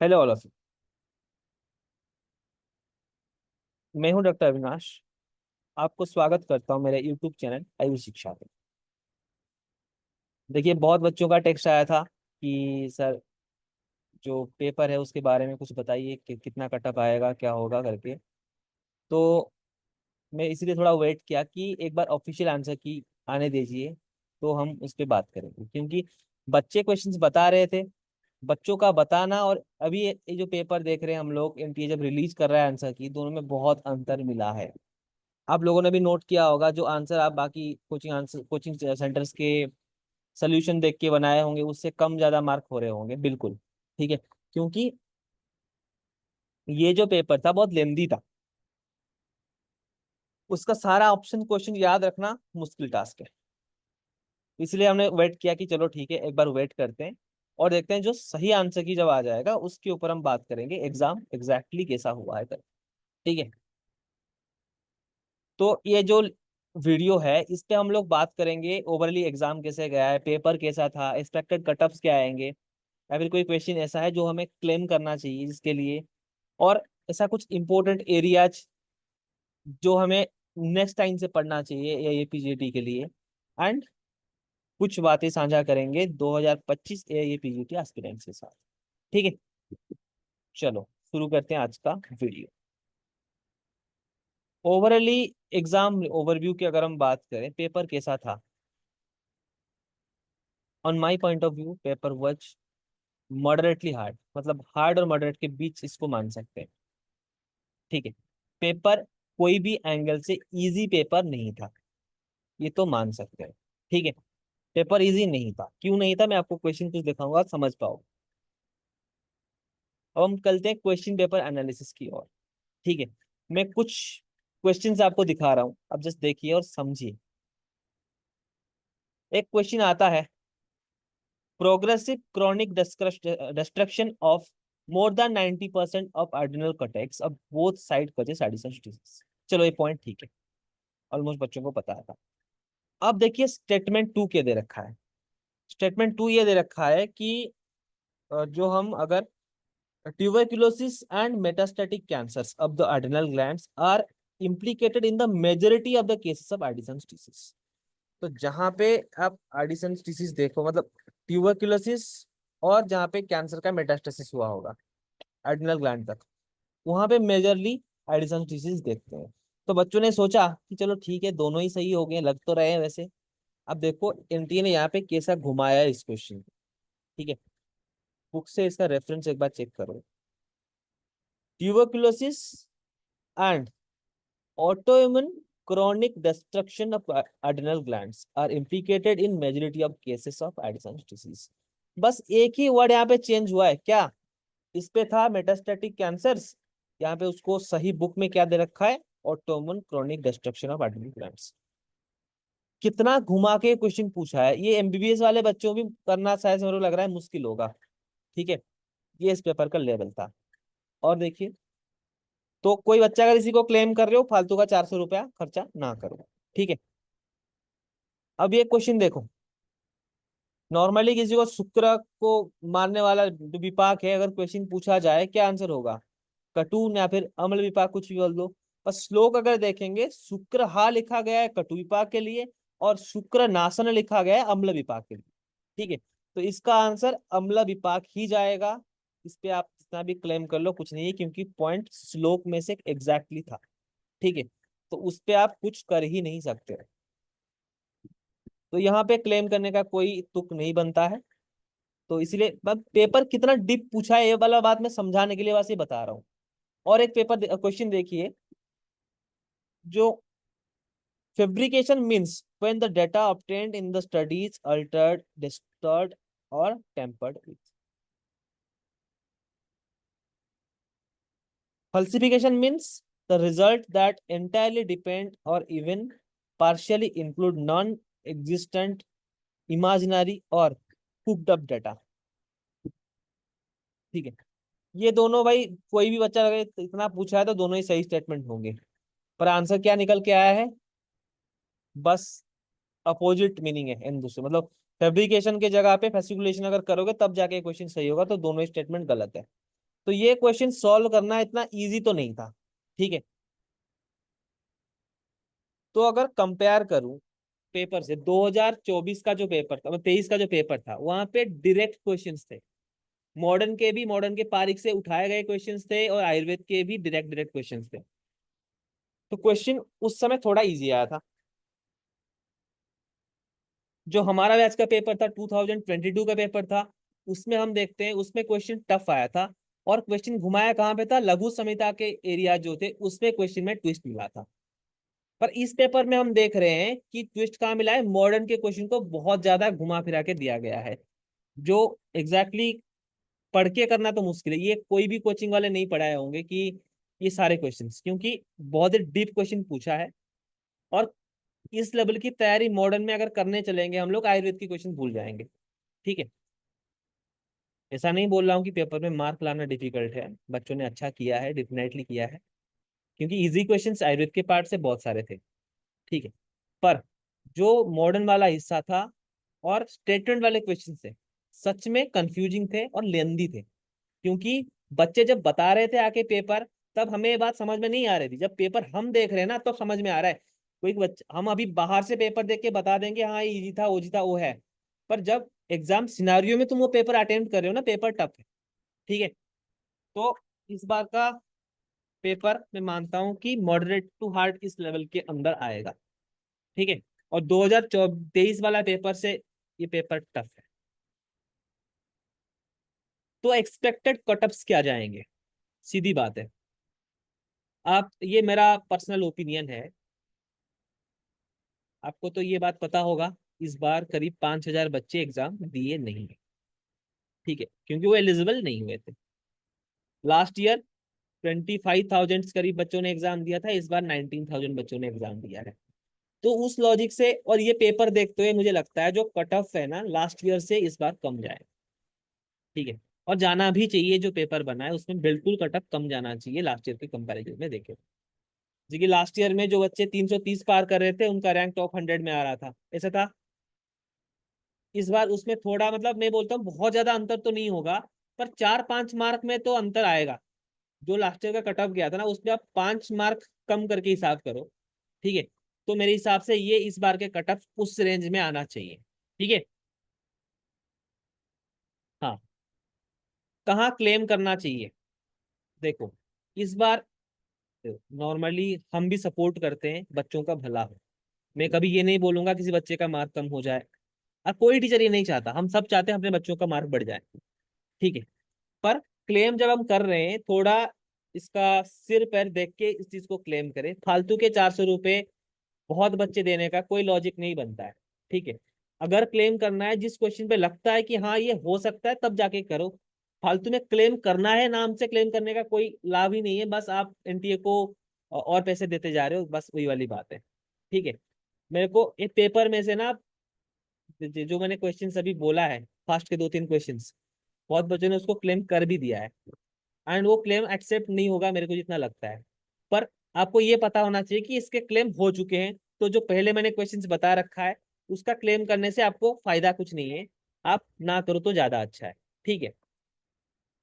Hello all of you. मैं हूं doctor Avinash. आपको स्वागत करता हूं मेरे यूट्यूब चैनल आयुष शिक्षा पे। देखिए, बहुत बच्चों का टेक्स्ट आया था कि सर, जो पेपर है उसके बारे में कुछ बताइए कि कितना कटअप आएगा, क्या होगा करके। तो मैं इसीलिए थोड़ा वेट किया कि एक बार ऑफिशियल आंसर की आने दीजिए, तो हम उस पर बात करेंगे। क्योंकि बच्चे क्वेश्चंस बता रहे थे, बच्चों का बताना और अभी ये जो पेपर देख रहे हैं हम लोग, एनटीए जब रिलीज कर रहा है आंसर की, दोनों में बहुत अंतर मिला है। आप लोगों ने भी नोट किया होगा, जो आंसर आप बाकी कोचिंग सेंटर्स के सोल्यूशन देख के बनाए होंगे, उससे कम ज्यादा मार्क हो रहे होंगे, बिल्कुल। ठीक है, क्योंकि ये जो पेपर था बहुत लेंदी था। उसका सारा ऑप्शन क्वेश्चन याद रखना मुश्किल टास्क है। इसलिए हमने वेट किया कि चलो ठीक है, एक बार वेट करते हैं और देखते हैं जो सही आंसर की जब आ जाएगा उसके ऊपर हम बात करेंगे, एग्जाम एग्जैक्टली कैसा हुआ है कर। ठीक है। तो ये जो वीडियो है इस पे हम लोग बात करेंगे ओवरली एग्जाम कैसे गया है, पेपर कैसा था, एक्सपेक्टेड कटअप्स क्या आएंगे, या फिर कोई क्वेश्चन ऐसा है जो हमें क्लेम करना चाहिए इसके लिए, और ऐसा कुछ इंपॉर्टेंट एरियाज जो हमें नेक्स्ट टाइम से पढ़ना चाहिए या एपीजीटी के लिए। एंड कुछ बातें साझा करेंगे 2025 एपीजीटी एस्पिरेंट्स के साथ। ठीक है, चलो शुरू करते हैं आज का वीडियो। ओवरऑली एग्जाम ओवरव्यू की अगर हम बात करें, पेपर कैसा था? On my point of view, paper was moderately hard, मतलब हार्ड और मॉडरेट के बीच इसको मान सकते हैं। ठीक है, पेपर कोई भी एंगल से इजी पेपर नहीं था, ये तो मान सकते हैं। ठीक है, पेपर इजी नहीं था। क्यों नहीं था, मैं आपको क्वेश्चन कुछ दिखाऊंगा, समझ पाओ। अब हम चलते हैं क्वेश्चन पेपर एनालिसिस की ओर। ठीक है, मैं कुछ क्वेश्चंस आपको दिखा रहा हूँ, अब जस्ट देखिए और समझिए। एक क्वेश्चन आता है, progressive chronic destruction of more than 90% of adrenal cortex of both side causes Addison disease. चलो ये पॉइंट ठीक है, ऑलमोस्ट बच्चों को पता था। अब देखिए स्टेटमेंट टू के दे रखा है। स्टेटमेंट टू ये दे रखा है कि जो हम अगर tuberculosis and metastatic cancers of the adrenal glands are implicated in the majority of the cases of Addison's disease। तो जहां पे आप Addison's disease देखो, मतलब ट्यूबरक्लोसिस और जहां पे कैंसर का मेटास्टेसिस हुआ होगा एड्रिनल ग्लैंड तक, वहां पे मेजरली एडिसन्स डिसीज देखते हैं। तो बच्चों ने सोचा कि चलो ठीक है, दोनों ही सही हो गए, लग तो रहे हैं वैसे। अब देखो एनटीए ने यहाँ पे कैसा घुमाया है इस क्वेश्चन को। ठीक है, बुक से इसका रेफरेंस एक बार चेक करो। Tuberculosis and autoimmune chronic destruction of adrenal glands are implicated in majority of cases of Addison's disease। बस एक ही वर्ड यहाँ पे चेंज हुआ है, क्या? इस पे था मेटास्टेटिक कैंसर्स, यहाँ पे उसको सही बुक में क्या दे रखा है, autoimmune chronic destruction of adrenal glands. कितना घुमा के क्वेश्चन पूछा है, ये एमबीबीएस वाले बच्चों भी करना शायद मेरे को लग रहा है मुश्किल होगा। ठीक है, ये इस पेपर का लेवल था। और देखिए, तो कोई बच्चा अगर इसी को क्लेम कर रहे हो, फालतू का 400 रुपया खर्चा ना करो। ठीक है, अब ये क्वेश्चन देखो। नॉर्मली किसी को शुक्र को मारने वाला जो विपाक है, अगर क्वेश्चन पूछा जाए क्या आंसर होगा? कटु या फिर अम्ल विपाक, कुछ भी बोल दो। पर श्लोक अगर देखेंगे, शुक्र हा लिखा गया है कटु विपाक के लिए, और शुक्र नासन लिखा गया है अम्ल विपाक के लिए। ठीक है, तो इसका आंसर अम्ल विपाक ही जाएगा। इस पे आप जितना भी क्लेम कर लो कुछ नहीं है, क्योंकि पॉइंट श्लोक में से एग्जैक्टली था। ठीक है, तो उस पे आप कुछ कर ही नहीं सकते। तो यहाँ पे क्लेम करने का कोई तुक नहीं बनता है। तो इसलिए मैं पेपर कितना डीप पूछा है ये वाला बात मैं समझाने के लिए बस ये बता रहा हूँ। और एक पेपर क्वेश्चन देखिए, जो fabrication means when the data obtained in the study is altered, distorted or tampered with। Falsification means the result that entirely depend or even partially include non-existent, imaginary or cooked up data। ठीक है, ये दोनों भाई कोई भी बच्चा अगर इतना पूछा है तो दोनों ही सही स्टेटमेंट होंगे। पर आंसर क्या निकल के आया है? बस अपोजिट मीनिंग है इन दूसरे, मतलब फैब्रिकेशन के जगह पे फैसिकुलेशन अगर करोगे तब जाके क्वेश्चन सही होगा, तो दोनों स्टेटमेंट गलत है। तो ये क्वेश्चन सॉल्व करना इतना इजी तो नहीं था, ठीक है। तो अगर कंपेयर करूं पेपर से 2024 का जो पेपर था, 23 का जो पेपर था, वहां पे डायरेक्ट क्वेश्चंस थे। मॉडर्न के पारिक से उठाए गए क्वेश्चंस थे और आयुर्वेद के भी डायरेक्ट डायरेक्ट क्वेश्चंस थे। तो क्वेश्चन उस समय थोड़ा इजी आया था। जो हमारा बैच का पेपर था 2022 का पेपर था, उसमें हम देखते हैं उसमें क्वेश्चन टफ आया था। और क्वेश्चन घुमाया कहाँ पे था, लघु संहिता के एरिया जो थे उसमें क्वेश्चन में ट्विस्ट मिला था। पर इस पेपर में हम देख रहे हैं कि ट्विस्ट कहाँ मिला है, मॉडर्न के क्वेश्चन को बहुत ज्यादा घुमा फिरा के दिया गया है। जो एग्जैक्टली पढ़ के करना तो मुश्किल है, ये कोई भी कोचिंग वाले नहीं पढ़ाए होंगे कि ये सारे क्वेश्चंस, क्योंकि बहुत ही डीप क्वेश्चन पूछा है। और इस लेवल की तैयारी मॉडर्न में अगर करने चलेंगे हम लोग, आयुर्वेद की क्वेश्चन भूल जाएंगे, ठीक है। ऐसा नहीं बोल रहा हूँ कि पेपर में मार्क लाना डिफिकल्ट है, बच्चों ने अच्छा किया है, डेफिनेटली किया है, क्योंकि इजी क्वेश्चंस आयुर्वेद के पार्ट से बहुत सारे थे, ठीक है। पर जो मॉडर्न वाला हिस्सा था और स्टेटमेंट वाले क्वेश्चन थे, सच में कंफ्यूजिंग थे और लेंदी थे। क्योंकि बच्चे जब बता रहे थे आके पेपर, तब हमें ये बात समझ में नहीं आ रही थी। जब पेपर हम देख रहे हैं ना, तो समझ में आ रहा है। कोई बच्चा, हम अभी बाहर से पेपर देख के बता देंगे हाँ ये इजी था वो जी था वो है, पर जब एग्जाम सिनारियो में तुम वो पेपर अटेम्प्ट कर रहे हो ना, पेपर टफ है, ठीक है। तो इस बार का पेपर मैं मानता हूँ कि मॉडरेट टू हार्ड इस लेवल के अंदर आएगा, ठीक है। और 2023 वाला पेपर से ये पेपर टफ है। तो एक्सपेक्टेड कटअप्स क्या जाएंगे, सीधी बात है। आप, ये मेरा पर्सनल ओपिनियन है, आपको तो ये बात पता होगा, इस बार करीब 5,000 बच्चे एग्जाम दिए नहीं है, ठीक है, क्योंकि वो एलिजिबल नहीं हुए थे। लास्ट ईयर 25,000 करीब बच्चों ने एग्जाम दिया था, इस बार 19,000 बच्चों ने एग्जाम दिया है। तो उस लॉजिक से और ये पेपर देखते हुए मुझे लगता है जो कट ऑफ है ना, लास्ट ईयर से इस बार कम जाए, ठीक है। और जाना भी चाहिए, जो पेपर बना है उसमें बिल्कुल कट ऑफ कम जाना चाहिए लास्ट ईयर के कंपैरिजन में देखें। जी, कि लास्ट ईयर में जो बच्चे 330 पार कर रहे थे उनका रैंक टॉप 100 में आ रहा था, ऐसा था। इस बार उसमें थोड़ा, मतलब मैं बोलता हूँ बहुत ज्यादा अंतर तो नहीं होगा, पर 4-5 मार्क में तो अंतर आएगा। जो लास्ट ईयर का कट ऑफ गया था ना, उसमें आप 5 मार्क कम करके हिसाब करो, ठीक है। तो मेरे हिसाब से ये इस बार के कट ऑफ उस रेंज में आना चाहिए, ठीक है। हाँ, कहाँ क्लेम करना चाहिए, देखो इस बार नॉर्मली हम भी सपोर्ट करते हैं बच्चों का भला हो। मैं कभी ये नहीं बोलूंगा किसी बच्चे का मार्क कम हो जाए, और कोई टीचर ये नहीं चाहता, हम सब चाहते हैं अपने बच्चों का मार्क बढ़ जाए, ठीक है। पर क्लेम जब हम कर रहे हैं, थोड़ा इसका सिर पैर देख के इस चीज को क्लेम करें। फालतू के 400 रुपए बहुत बच्चे देने का कोई लॉजिक नहीं बनता है, ठीक है। अगर क्लेम करना है, जिस क्वेश्चन पे लगता है कि हाँ ये हो सकता है, तब जाके करो। फालतू में क्लेम करना है, नाम से क्लेम करने का कोई लाभ ही नहीं है, बस आप एनटीए को और पैसे देते जा रहे हो, बस वही वाली बात है, ठीक है। मेरे को एक पेपर में से ना, जो मैंने क्वेश्चन अभी बोला है, फास्ट के 2-3 क्वेश्चंस, बहुत बच्चों ने उसको क्लेम कर भी दिया है। एंड वो क्लेम एक्सेप्ट नहीं होगा मेरे को जितना लगता है। पर आपको ये पता होना चाहिए कि इसके क्लेम हो चुके हैं, तो जो पहले मैंने क्वेश्चंस बता रखा है, उसका क्लेम करने से आपको फायदा कुछ नहीं है। आप ना करो तो ज्यादा अच्छा है, ठीक है।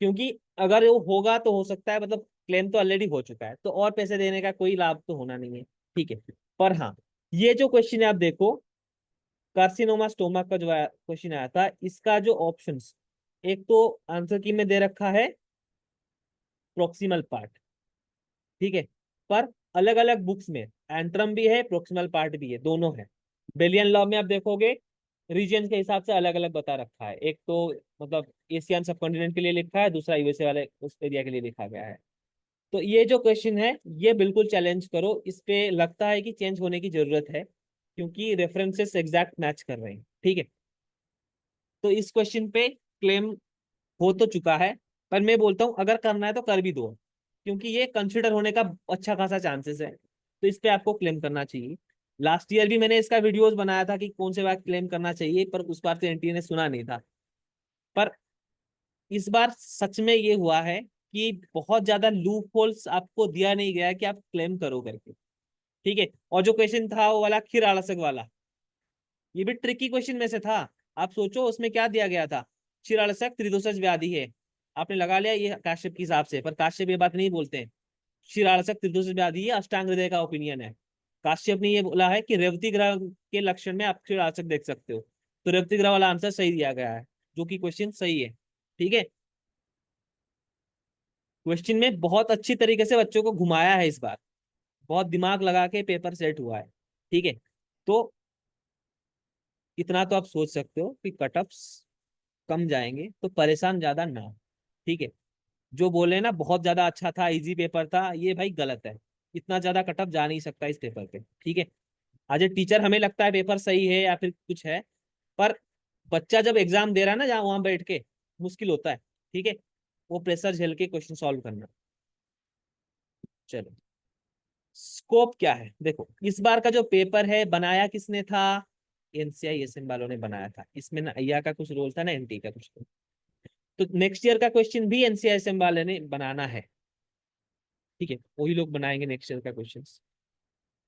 क्योंकि अगर वो होगा तो हो सकता है, मतलब क्लेम तो ऑलरेडी हो चुका है, तो और पैसे देने का कोई लाभ तो होना नहीं है, ठीक है। पर हाँ, ये जो क्वेश्चन है आप देखो, कार्सिनोमा स्टोमक का जो क्वेश्चन आया था, इसका जो ऑप्शंस, एक तो आंसर की में दे रखा है प्रोक्सिमल पार्ट, ठीक है। पर अलग अलग बुक्स में एंट्रम भी है, प्रोक्सिमल पार्ट भी है, दोनों है। बेलियन लॉ में आप देखोगे रीजन के हिसाब से अलग अलग बता रखा है, एक तो मतलब एशियन सबकॉन्टिनेंट के लिए लिखा है, दूसरा यूएसए वाले उस एरिया के लिए लिखा गया है। तो ये जो क्वेश्चन है, ये बिल्कुल चैलेंज करो, इस पे लगता है कि चेंज होने की जरूरत है, क्योंकि रेफरेंसेस एग्जैक्ट मैच कर रहे हैं, ठीक है। तो इस क्वेश्चन पे क्लेम हो तो चुका है, पर मैं बोलता हूँ अगर करना है तो कर भी दो, क्योंकि ये कंसिडर होने का अच्छा खासा चांसेस है, तो इस पे आपको क्लेम करना चाहिए। लास्ट ईयर भी मैंने इसका वीडियोस बनाया था कि कौन से बार क्लेम करना चाहिए, पर उस बार से एनटीए ने सुना नहीं था। पर इस बार सच में ये हुआ है कि बहुत ज्यादा लूप होल्स आपको दिया नहीं गया है कि आप क्लेम करो करके, ठीक है। और जो क्वेश्चन था वो वाला खीर आलसक वाला, ये भी ट्रिकी क्वेश्चन में से था। आप सोचो उसमें क्या दिया गया था, क्षीरालसक त्रिदोषज व्याधि है, आपने लगा लिया ये काश्यप के हिसाब से, पर काश्यप ये बात नहीं बोलते हैं। शिरालसक त्रिदोष व्याधि ये अष्टांग हृदय का ओपिनियन है। काश्यप ने ये बोला है कि रेवती ग्रह के लक्षण में आप शिरालसक देख सकते हो, तो रेवती ग्रह वाला आंसर सही दिया गया है, जो कि क्वेश्चन सही है। ठीक है, क्वेश्चन में बहुत अच्छी तरीके से बच्चों को घुमाया है इस बार, बहुत दिमाग लगा के पेपर सेट हुआ है। ठीक है, तो इतना तो आप सोच सकते हो कि कटअप्स कम जाएंगे, तो परेशान ज्यादा ना हो। ठीक है, जो बोले ना बहुत ज्यादा अच्छा था, इजी पेपर था, ये भाई गलत है। इतना ज्यादा कटअप जा नहीं सकता इस पेपर पे। ठीक है, आज ए टीचर हमें लगता है पेपर सही है या फिर कुछ है, पर बच्चा जब एग्जाम दे रहा है ना, जहाँ वहां बैठ के मुश्किल होता है। ठीक है, वो प्रेशर झेल के क्वेश्चन सॉल्व करना। चलो, स्कोप क्या है देखो, इस बार का जो पेपर है बनाया किसने था, एनसीआईएसएम वालों ने बनाया था। इसमें ना अय्या का कुछ रोल था ना एनटी का कुछ रोल। तो नेक्स्ट ईयर का क्वेश्चन भी एनसीआईएसएम वाले ने बनाना है। ठीक है, वही लोग बनाएंगे नेक्स्ट ईयर का क्वेश्चन।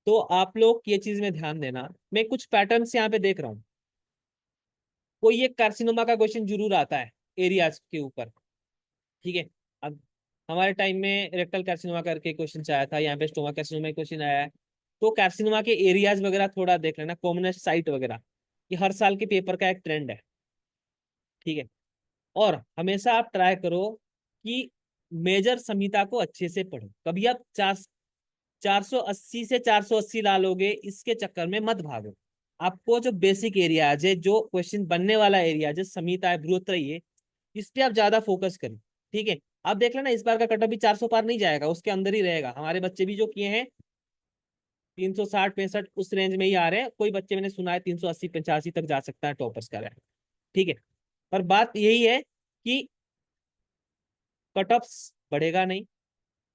तो आप लोग ये चीज में ध्यान देना, मैं कुछ पैटर्न्स यहाँ पे देख रहा हूँ। कोई एक कार्सिनोमा का क्वेश्चन जरूर आता है एरियाज के ऊपर। ठीक है, अब हमारे टाइम में रेक्टल कार्सिनोमा करके क्वेश्चन आया था, यहाँ पे स्टोमा कार्सिनोमा क्वेश्चन आया है। तो कार्सिनोमा के एरियाज वगैरह थोड़ा देख लेना, कॉमनेस्ट साइट वगैरह, ये हर साल के पेपर का एक ट्रेंड है। ठीक है, और हमेशा आप ट्राई करो कि मेजर संहिता को अच्छे से पढ़ो। कभी आप 480 से 480 ला लोगे इसके चक्कर में मत भागो। आपको जो बेसिक एरियाज है, जो क्वेश्चन बनने वाला एरिया, जो संहिता है, बृहत्तरी है, इस पे आप ज्यादा फोकस करें। ठीक है, आप देख लेना इस बार का कटअप भी 400 पार नहीं जाएगा, उसके अंदर ही रहेगा। हमारे बच्चे भी जो किए हैं 360 65 उस रेंज में ही आ रहे हैं। कोई बच्चे मैंने सुना है 380 85 तक जा सकता है टॉपर्स का रैंक। ठीक है, पर बात यही है कि कटअप्स बढ़ेगा नहीं।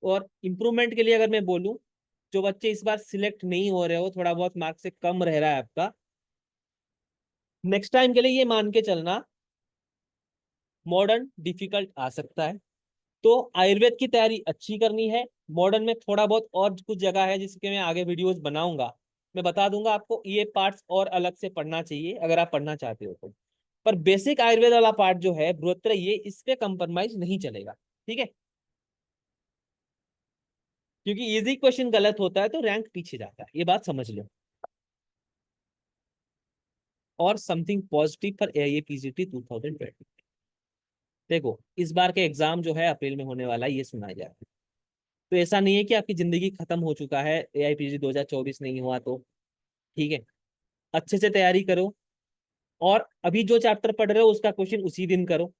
और इम्प्रूवमेंट के लिए अगर मैं बोलूं, जो बच्चे इस बार सिलेक्ट नहीं हो रहे हो, थोड़ा बहुत मार्क्स से कम रह रहा है आपका, नेक्स्ट टाइम के लिए ये मान के चलना मॉडर्न डिफिकल्ट आ सकता है। तो आयुर्वेद की तैयारी अच्छी करनी है। मॉडर्न में थोड़ा बहुत और कुछ जगह है जिसके मैं आगे वीडियोस बनाऊंगा, मैं बता दूंगा आपको ये पार्ट्स और अलग से पढ़ना चाहिए अगर आप पढ़ना चाहते हो तो। पर बेसिक आयुर्वेद वाला पार्ट जो है बृहत्तर, ये इस पे कंप्रोमाइज नहीं चलेगा। ठीक है, क्योंकि इजी क्वेश्चन गलत होता है तो रैंक पीछे जाता है, ये बात समझ लो। और something positive for AIA PGT 2020, देखो इस बार के एग्जाम जो है अप्रैल में होने वाला है, ये सुनाया जा रहा है। तो ऐसा नहीं है कि आपकी जिंदगी खत्म हो चुका है, एआईपीजी 2024 नहीं हुआ तो। ठीक है, अच्छे से तैयारी करो, और अभी जो चैप्टर पढ़ रहे हो उसका क्वेश्चन उसी दिन करो।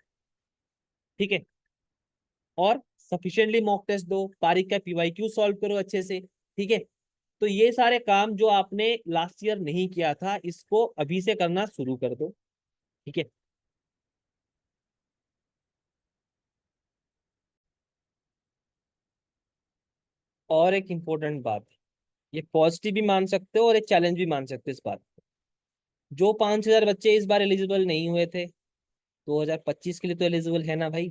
ठीक है, और सफिशिएंटली मॉक टेस्ट दो, तारीख का पीवाईक्यू सॉल्व करो अच्छे से। ठीक है, तो ये सारे काम जो आपने लास्ट ईयर नहीं किया था, इसको अभी से करना शुरू कर दो। ठीक है, और एक इंपॉर्टेंट बात, ये पॉजिटिव भी मान सकते हो और एक चैलेंज भी मान सकते हो इस बात को। जो 5,000 बच्चे इस बार एलिजिबल नहीं हुए थे, 2025 के लिए तो एलिजिबल है ना भाई।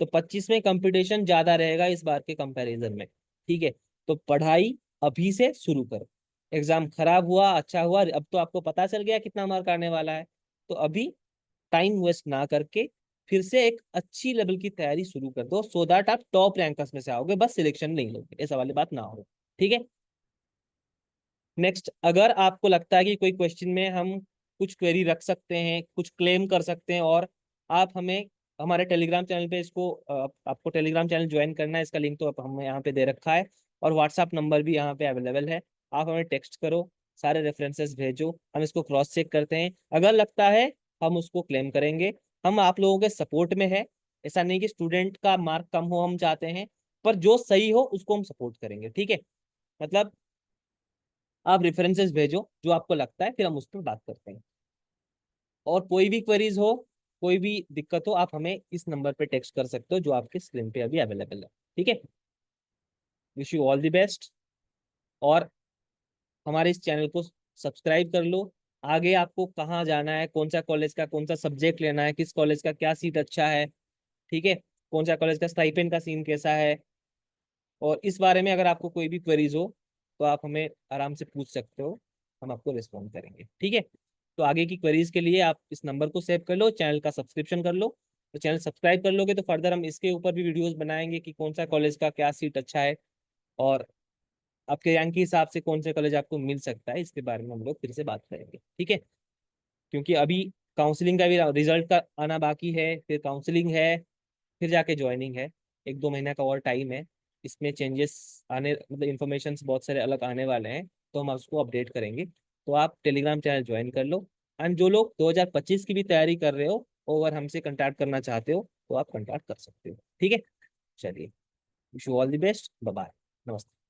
तो 25 में कंपटीशन ज्यादा रहेगा इस बार के कंपैरिजन में। ठीक है, तो पढ़ाई अभी से शुरू करो। एग्जाम खराब हुआ अच्छा हुआ, अब तो आपको पता चल गया कितना मार्क आने वाला है। तो अभी टाइम वेस्ट ना करके फिर से एक अच्छी लेवल की तैयारी शुरू कर दो, सो दैट आप टॉप रैंकर्स में से आओगे, बस सिलेक्शन नहीं लोगे, ऐसा वाली बात ना हो। ठीक है, नेक्स्ट, अगर आपको लगता है कि कोई क्वेश्चन में हम कुछ क्वेरी रख सकते हैं, कुछ क्लेम कर सकते हैं, और आप हमें हमारे टेलीग्राम चैनल पे इसको आपको टेलीग्राम चैनल ज्वाइन करना है, इसका लिंक तो हमें यहाँ पे दे रखा है, और व्हाट्सएप नंबर भी यहाँ पे अवेलेबल है। आप हमें टेक्स्ट करो, सारे रेफरेंसेस भेजो, हम इसको क्रॉस चेक करते हैं, अगर लगता है हम उसको क्लेम करेंगे। हम आप लोगों के सपोर्ट में है, ऐसा नहीं कि स्टूडेंट का मार्क कम हो हम चाहते हैं, पर जो सही हो उसको हम सपोर्ट करेंगे। ठीक है, मतलब आप रेफरेंसेस भेजो जो आपको लगता है, फिर हम उस पर बात करते हैं। और कोई भी क्वेरीज हो, कोई भी दिक्कत हो, आप हमें इस नंबर पे टेक्स्ट कर सकते हो जो आपके स्क्रीन पे अभी अवेलेबल है। ठीक है, wish you all the best, और हमारे इस चैनल को सब्सक्राइब कर लो। आगे आपको कहाँ जाना है, कौन सा कॉलेज का कौन सा सब्जेक्ट लेना है, किस कॉलेज का क्या सीट अच्छा है, ठीक है, कौन सा कॉलेज का स्टाइपेंड का सीन कैसा है, और इस बारे में अगर आपको कोई भी क्वेरीज हो तो आप हमें आराम से पूछ सकते हो, हम आपको रिस्पॉन्ड करेंगे। ठीक है, तो आगे की क्वेरीज के लिए आप इस नंबर को सेव कर लो, चैनल का सब्सक्रिप्शन कर लो, तो चैनल सब्सक्राइब कर लोगे तो फर्दर हम इसके ऊपर भी वीडियोस बनाएंगे कि कौन सा कॉलेज का क्या सीट अच्छा है, और आपके रैंक के हिसाब से कौन सा कॉलेज आपको मिल सकता है, इसके बारे में हम लोग फिर से बात करेंगे, ठीक है। क्योंकि अभी काउंसलिंग का भी रिजल्ट का आना बाकी है, फिर काउंसलिंग है, फिर जाके ज्वाइनिंग है, 1-2 महीना का और टाइम है। इसमें चेंजेस आने, मतलब इन्फॉर्मेशन बहुत सारे अलग आने वाले हैं, तो हम उसको अपडेट करेंगे। तो आप टेलीग्राम चैनल ज्वाइन कर लो। एंड जो लोग 2025 की भी तैयारी कर रहे हो, और हमसे कंटैक्ट करना चाहते हो, तो आप कंटैक्ट कर सकते हो, ठीक है। चलिए, wish you all the best, bye bye, नमस्ते।